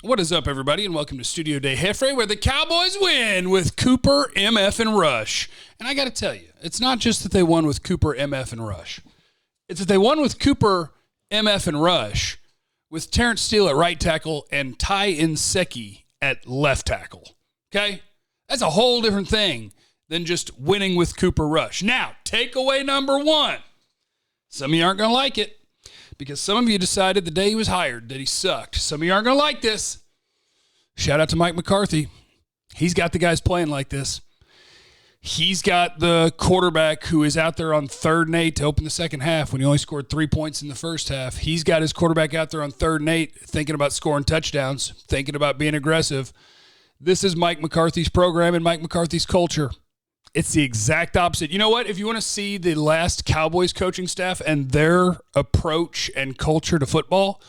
What is up, everybody, and welcome to Studio Day Jefe, where the Cowboys win with Cooper, MF, and Rush. And I got to tell you, it's not just that they won with Cooper, MF, and Rush. It's that they won with Cooper, MF, and Rush with Terrence Steele at right tackle and Ty Nsekhe at left tackle. Okay? That's a whole different thing than just winning with Cooper Rush. Now, takeaway number one. Some of you aren't going to like it, because some of you decided the day he was hired that he sucked. Some of you aren't going to like this. Shout out to Mike McCarthy. He's got the guys playing like this. He's got the quarterback who is out there on 3rd and 8 to open the second half when he only scored 3 points in the first half. He's got his quarterback out there on 3rd and 8 thinking about scoring touchdowns, thinking about being aggressive. This is Mike McCarthy's program and Mike McCarthy's culture. It's the exact opposite. You know what? If you want to see the last Cowboys coaching staff and their approach and culture to football,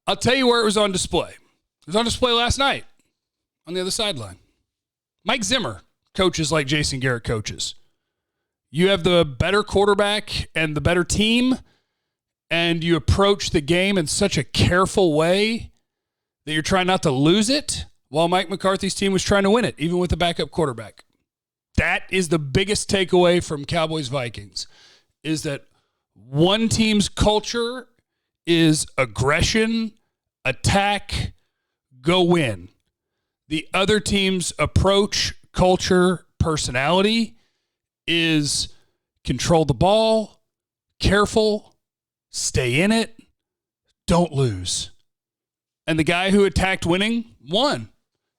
I'll tell you where it was on display. It was on display last night on the other sideline. Mike Zimmer coaches like Jason Garrett coaches. You have the better quarterback and the better team, and you approach the game in such a careful way that you're trying not to lose it, while Mike McCarthy's team was trying to win it, even with the backup quarterback. That is the biggest takeaway from Cowboys Vikings, is that one team's culture is aggression, attack, go win. The other team's approach, culture, personality is control the ball, careful, stay in it, don't lose. And the guy who attacked winning won.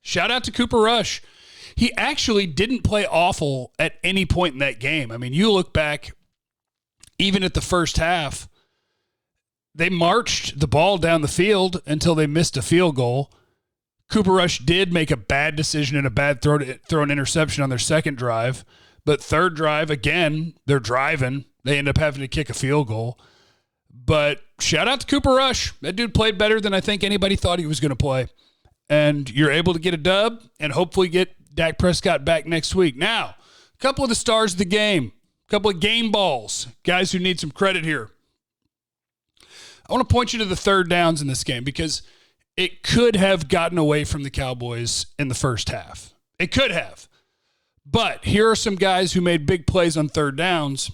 Shout out to Cooper Rush. He actually didn't play awful at any point in that game. I mean, you look back, even at the first half, they marched the ball down the field until they missed a field goal. Cooper Rush did make a bad decision and a bad throw an interception on their second drive. But third drive, again, they're driving. They end up having to kick a field goal. But shout out to Cooper Rush. That dude played better than I think anybody thought he was going to play. And you're able to get a dub and hopefully get Dak Prescott back next week. Now, a couple of the stars of the game, a couple of game balls, guys who need some credit here. I want to point you to the third downs in this game because it could have gotten away from the Cowboys in the first half. It could have. But here are some guys who made big plays on third downs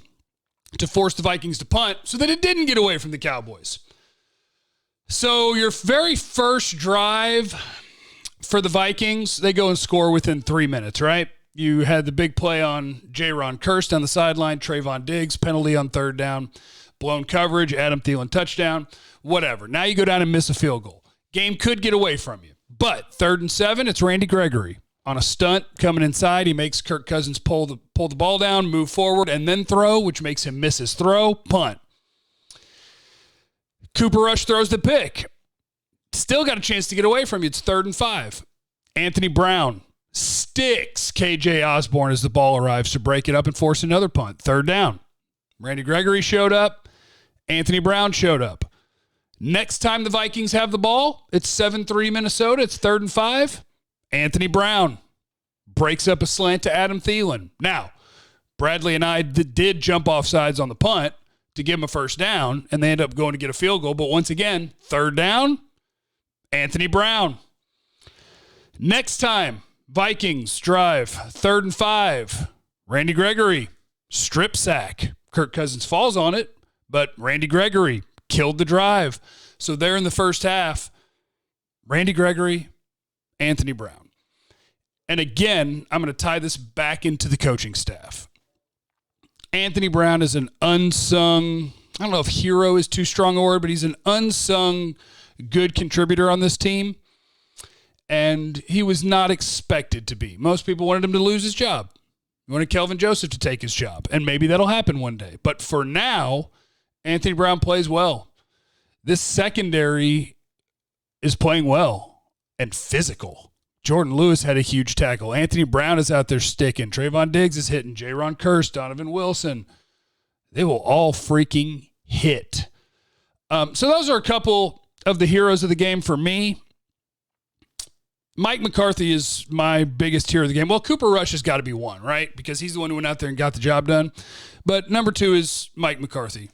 to force the Vikings to punt so that it didn't get away from the Cowboys. So your very first drive for the Vikings, they go and score within 3 minutes, right? You had the big play on Jaron Kearse down the sideline, Trayvon Diggs, penalty on third down, blown coverage, Adam Thielen touchdown, whatever. Now you go down and miss a field goal. Game could get away from you. But 3rd and 7, it's Randy Gregory on a stunt coming inside. He makes Kirk Cousins pull the ball down, move forward, and then throw, which makes him miss his throw, punt. Cooper Rush throws the pick. Still got a chance to get away from you. It's 3rd and 5. Anthony Brown sticks KJ Osborne as the ball arrives to break it up and force another punt. 3rd down. Randy Gregory showed up. Anthony Brown showed up. Next time the Vikings have the ball, it's 7-3 Minnesota. It's 3rd and 5. Anthony Brown breaks up a slant to Adam Thielen. Now, Bradley and I did jump off sides on the punt to give him a first down, and they end up going to get a field goal. But once again, 3rd down, Anthony Brown. Next time, Vikings drive, 3rd and 5. Randy Gregory, strip sack. Kirk Cousins falls on it, but Randy Gregory killed the drive. So there in the first half, Randy Gregory, Anthony Brown. And again, I'm going to tie this back into the coaching staff. Anthony Brown is an unsung, I don't know if hero is too strong a word, but he's an unsung good contributor on this team. And he was not expected to be. Most people wanted him to lose his job. They wanted Kelvin Joseph to take his job. And maybe that'll happen one day. But for now, Anthony Brown plays well. This secondary is playing well and physical. Jordan Lewis had a huge tackle. Anthony Brown is out there sticking. Trayvon Diggs is hitting. Jaron Kearse, Donovan Wilson. They will all freaking hit. So those are a couple of the heroes of the game for me. Mike McCarthy is my biggest hero of the game. Well, Cooper Rush has got to be one, right? Because he's the one who went out there and got the job done. But number 2 is Mike McCarthy.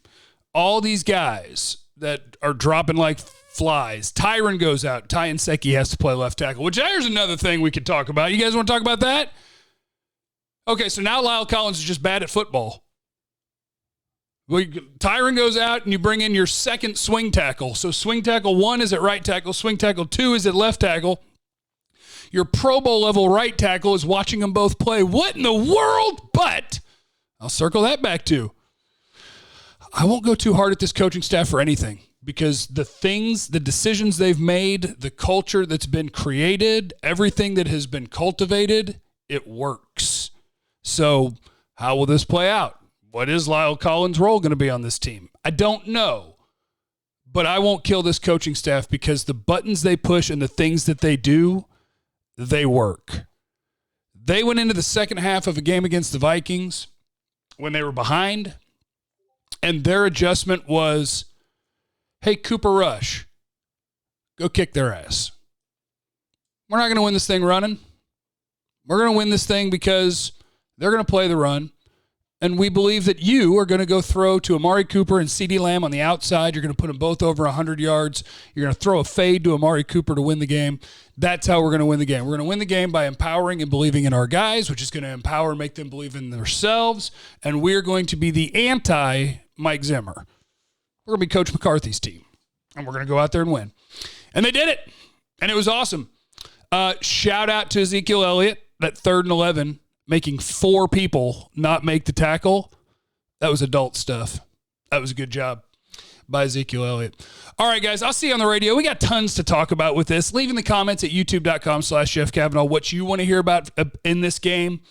All these guys that are dropping like flies. Tyron goes out. Ty Nsekhe has to play left tackle, which there's another thing we could talk about. You guys want to talk about that? Okay, so now Lyle Collins is just bad at football. Tyron goes out, and you bring in your second swing tackle. So swing tackle 1 is at right tackle. Swing tackle 2 is at left tackle. Your Pro Bowl level right tackle is watching them both play. What in the world? But I'll circle that back to. I won't go too hard at this coaching staff for anything because the decisions they've made, the culture that's been created, everything that has been cultivated, it works. So how will this play out? What is Lyle Collins' role going to be on this team? I don't know. But I won't kill this coaching staff because the buttons they push and the things that they do, they work. They went into the second half of a game against the Vikings when they were behind, and their adjustment was, hey, Cooper Rush, go kick their ass. We're not going to win this thing running. We're going to win this thing because they're going to play the run, and we believe that you are going to go throw to Amari Cooper and CeeDee Lamb on the outside. You're going to put them both over 100 yards. You're going to throw a fade to Amari Cooper to win the game. That's how we're going to win the game. We're going to win the game by empowering and believing in our guys, which is going to empower and make them believe in themselves, and we're going to be the anti-Mike Zimmer. We're going to be Coach McCarthy's team, and we're going to go out there and win. And they did it, and it was awesome. Shout out to Ezekiel Elliott, that 3rd and 11, making 4 people not make the tackle. That was adult stuff. That was a good job by Ezekiel Elliott. All right, guys, I'll see you on the radio. We got tons to talk about with this. Leave in the comments at youtube.com/Jeff Cavanaugh what you want to hear about in this game.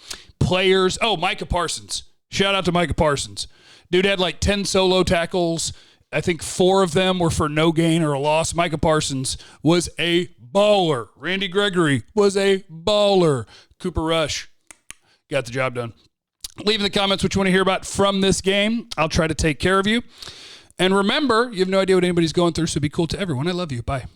Players. Oh, Micah Parsons. Shout out to Micah Parsons. Dude had like 10 solo tackles. I think 4 of them were for no gain or a loss. Micah Parsons was a baller. Randy Gregory was a baller. Cooper Rush got the job done. Leave in the comments what you want to hear about from this game. I'll try to take care of you. And remember, you have no idea what anybody's going through, so be cool to everyone. I love you. Bye.